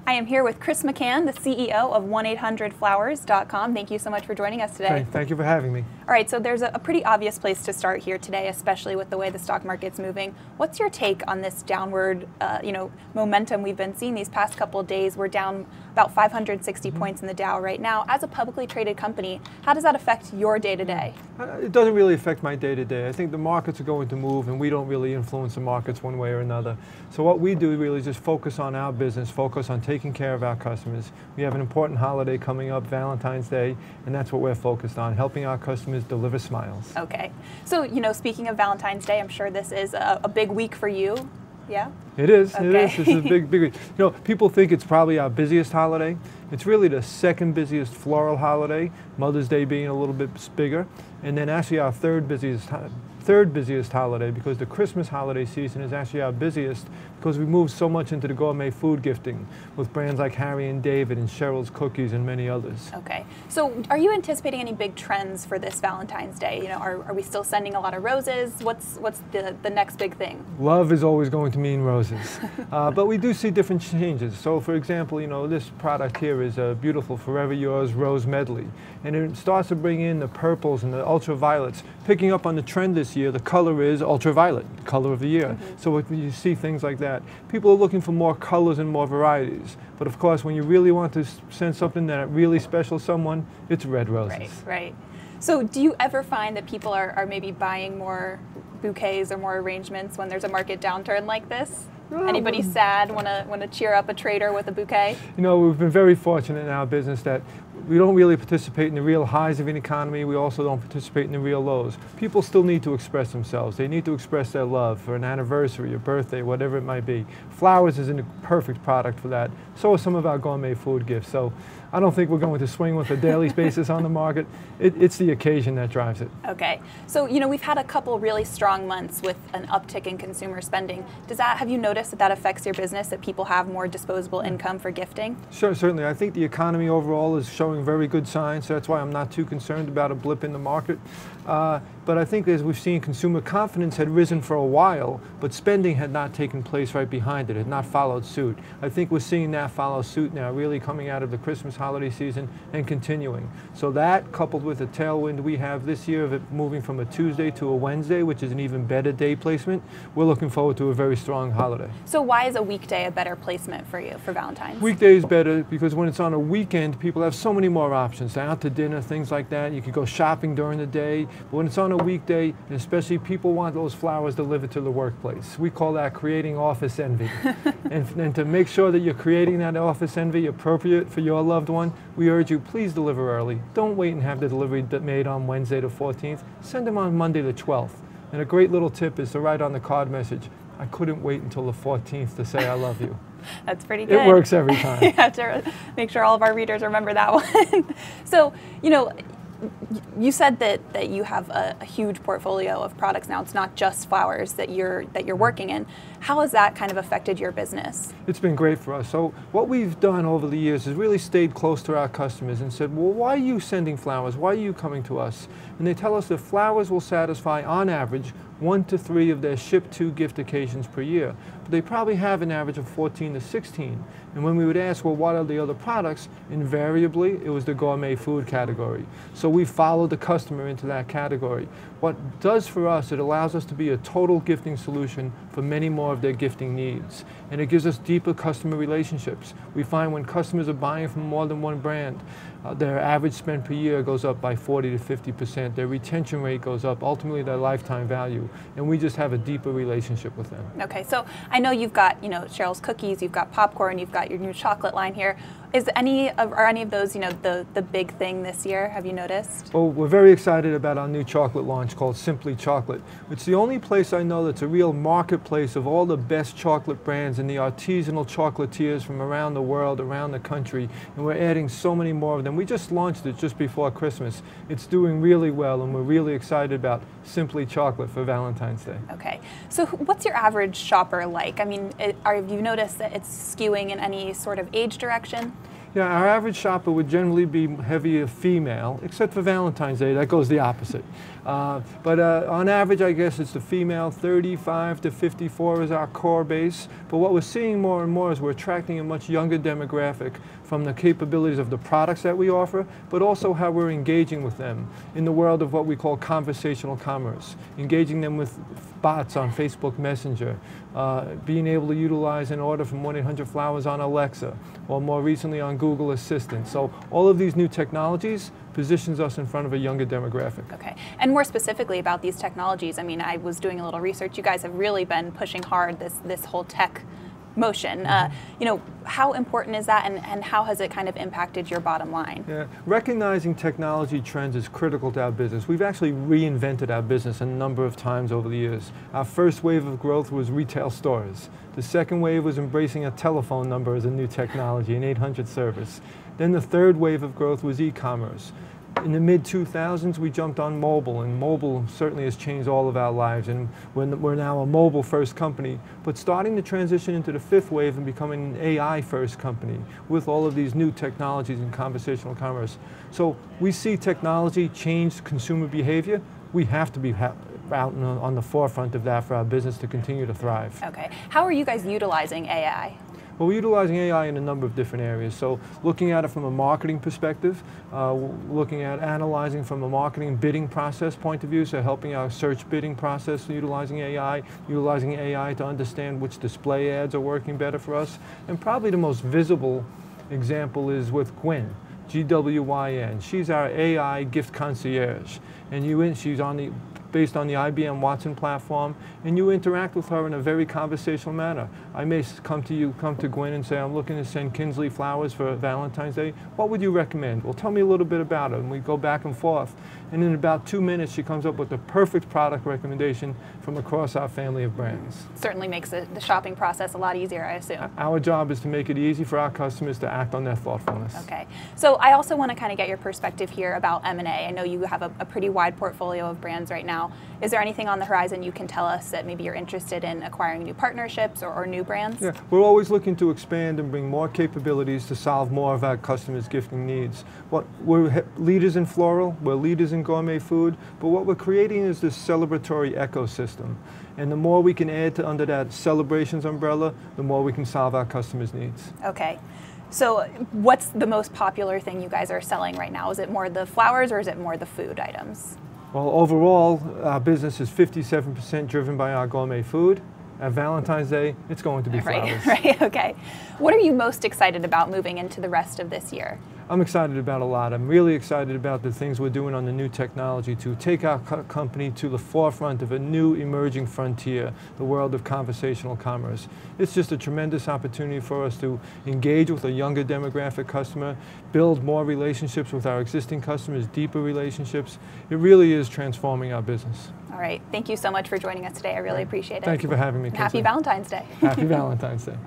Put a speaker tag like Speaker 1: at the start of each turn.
Speaker 1: I am here with Chris McCann, the CEO of 1-800-Flowers.com. Thank you so much for joining us today.
Speaker 2: Thank you for having me.
Speaker 1: All right, so there's a pretty obvious place to start here today, especially with the way the stock market's moving. What's your take on this downward, momentum we've been seeing these past couple of days? We're down about 560 points in the Dow right now. As a publicly traded company, how does that affect your day-to-day?
Speaker 2: It doesn't really affect my day-to-day. I think the markets are going to move, and we don't really influence the markets one way or another. So what we do really is just focus on our business, focus on taking care of our customers. We have an important holiday coming up, Valentine's Day, and that's what we're focused on, helping our customers deliver smiles.
Speaker 1: Okay. So, speaking of Valentine's Day, I'm sure this is a big week for you. Yeah?
Speaker 2: It is.
Speaker 1: Okay.
Speaker 2: It is. It's a big week. People think it's probably our busiest holiday. It's really the second busiest floral holiday, Mother's Day being a little bit bigger, and then actually our third busiest holiday, because the Christmas holiday season is actually our busiest because we move so much into the gourmet food gifting with brands like Harry and David and Cheryl's Cookies and many others.
Speaker 1: Okay. So are you anticipating any big trends for this Valentine's Day? Are we still sending a lot of roses? What's the next big thing?
Speaker 2: Love is always going to mean roses. But we do see different changes. So for example, this product here is a beautiful Forever Yours Rose Medley. And it starts to bring in the purples and the ultraviolets. Picking up on the trend this year, the color is ultraviolet, color of the year. Mm-hmm. So when you see things like that, people are looking for more colors and more varieties. But of course, when you really want to send something that really special to someone, it's red roses.
Speaker 1: Right. So do you ever find that people are maybe buying more bouquets or more arrangements when there's a market downturn like this? Anybody sad want to cheer up a trader with a bouquet?
Speaker 2: We've been very fortunate in our business that we don't really participate in the real highs of an economy. We also don't participate in the real lows. People still need to express themselves. They need to express their love for an anniversary, a birthday, whatever it might be. Flowers is a perfect product for that. So are some of our gourmet food gifts. So I don't think we're going to swing with a daily basis on the market. It's the occasion that drives it.
Speaker 1: Okay. So, we've had a couple really strong months with an uptick in consumer spending. Have you noticed that affects your business, that people have more disposable income for gifting?
Speaker 2: Sure, certainly. I think the economy overall is showing very good signs. So that's why I'm not too concerned about a blip in the market. But I think as we've seen, consumer confidence had risen for a while, but spending had not taken place right behind it, had not followed suit. I think we're seeing that follow suit now, really coming out of the Christmas holiday season and continuing. So that, coupled with the tailwind we have this year of it moving from a Tuesday to a Wednesday, which is an even better day placement, we're looking forward to a very strong holiday.
Speaker 1: So why is a weekday a better placement for you, for Valentine's?
Speaker 2: Weekday is better because when it's on a weekend, people have so many more options. They're out to dinner, things like that. You could go shopping during the day. But when it's on a weekday, and especially people want those flowers delivered to the workplace. We call that creating office envy. and to make sure that you're creating that office envy appropriate for your loved one, we urge you, please deliver early. Don't wait and have the delivery made on Wednesday the 14th. Send them on Monday the 12th. And a great little tip is to write on the card message, I couldn't wait until the 14th to say I love you.
Speaker 1: That's pretty good.
Speaker 2: It works every time.
Speaker 1: You have to make sure all of our readers remember that one. So, you said that you have a huge portfolio of products now. It's not just flowers that you're working in. How has that kind of affected your business?
Speaker 2: It's been great for us. So what we've done over the years is really stayed close to our customers and said, well, why are you sending flowers? Why are you coming to us? And they tell us that flowers will satisfy, on average, 1 to 3 of their ship-to gift occasions per year. But they probably have an average of 14 to 16. And when we would ask, well, what are the other products? Invariably, it was the gourmet food category. So we followed the customer into that category. What it does for us, it allows us to be a total gifting solution for many more of their gifting needs. And it gives us deeper customer relationships. We find when customers are buying from more than one brand, their average spend per year goes up by 40 to 50%. Their retention rate goes up, ultimately their lifetime value. And we just have a deeper relationship with them.
Speaker 1: Okay, so I know you've got, Cheryl's Cookies, you've got popcorn, you've got your new chocolate line here. Are any of those, the big thing this year? Have you noticed?
Speaker 2: Well, we're very excited about our new chocolate launch called Simply Chocolate. It's the only place I know that's a real marketplace of all the best chocolate brands and the artisanal chocolatiers from around the world, around the country, and we're adding so many more of them. We just launched it just before Christmas. It's doing really well, and we're really excited about Simply Chocolate for Valentine's Day.
Speaker 1: Okay, so what's your average shopper like? I mean, have you noticed that it's skewing in any sort of age direction?
Speaker 2: Yeah, our average shopper would generally be heavier female, except for Valentine's Day, that goes the opposite. But on average, I guess it's the female, 35 to 54 is our core base. But what we're seeing more and more is we're attracting a much younger demographic from the capabilities of the products that we offer, but also how we're engaging with them in the world of what we call conversational commerce, engaging them with bots on Facebook Messenger, being able to utilize an order from 1-800-Flowers on Alexa, or more recently on Google Assistant. So all of these new technologies positions us in front of a younger demographic.
Speaker 1: Okay, and more specifically about these technologies, I mean, I was doing a little research. You guys have really been pushing hard this whole tech motion. You know, how important is that, and how has it kind of impacted your bottom line?
Speaker 2: Yeah, recognizing technology trends is critical to our business. We've actually reinvented our business a number of times over the years. Our first wave of growth was retail stores. The second wave was embracing a telephone number as a new technology, an 800 service. Then the third wave of growth was e-commerce. In the mid-2000s, we jumped on mobile, and mobile certainly has changed all of our lives, and we're now a mobile-first company, but starting to transition into the fifth wave and becoming an AI-first company with all of these new technologies in conversational commerce. So we see technology change consumer behavior. We have to be out on the forefront of that for our business to continue to thrive.
Speaker 1: Okay. How are you guys utilizing AI?
Speaker 2: Well, we're utilizing AI in a number of different areas. So looking at it from a marketing perspective, looking at analyzing from a marketing bidding process point of view, so helping our search bidding process, utilizing AI to understand which display ads are working better for us. And probably the most visible example is with Gwyn, Gwyn. She's our AI gift concierge. And she's based on the IBM Watson platform, and you interact with her in a very conversational manner. I may come to Gwen and say, I'm looking to send Kinsley flowers for Valentine's Day. What would you recommend? Well, tell me a little bit about it. And we go back and forth. And in about 2 minutes, she comes up with the perfect product recommendation from across our family of brands.
Speaker 1: Certainly makes the shopping process a lot easier, I assume.
Speaker 2: Our job is to make it easy for our customers to act on their thoughtfulness.
Speaker 1: Okay. So I also want to kind of get your perspective here about M&A. I know you have a pretty wide portfolio of brands right now. Is there anything on the horizon you can tell us that maybe you're interested in acquiring new partnerships or new brands?
Speaker 2: Yeah, we're always looking to expand and bring more capabilities to solve more of our customers' gifting needs. We're leaders in floral, we're leaders in gourmet food, but what we're creating is this celebratory ecosystem. And the more we can add under that celebrations umbrella, the more we can solve our customers' needs.
Speaker 1: Okay. So what's the most popular thing you guys are selling right now? Is it more the flowers or is it more the food items?
Speaker 2: Well, overall, our business is 57% driven by our gourmet food. At Valentine's Day, it's going to be flowers.
Speaker 1: Right, okay. What are you most excited about moving into the rest of this year?
Speaker 2: I'm excited about a lot. I'm really excited about the things we're doing on the new technology to take our company to the forefront of a new emerging frontier, the world of conversational commerce. It's just a tremendous opportunity for us to engage with a younger demographic customer, build more relationships with our existing customers, deeper relationships. It really is transforming our business.
Speaker 1: All right. Thank you so much for joining us today. I really appreciate it.
Speaker 2: Thank you for having me, Kinsley.
Speaker 1: Happy Valentine's Day.
Speaker 2: Happy Valentine's Day.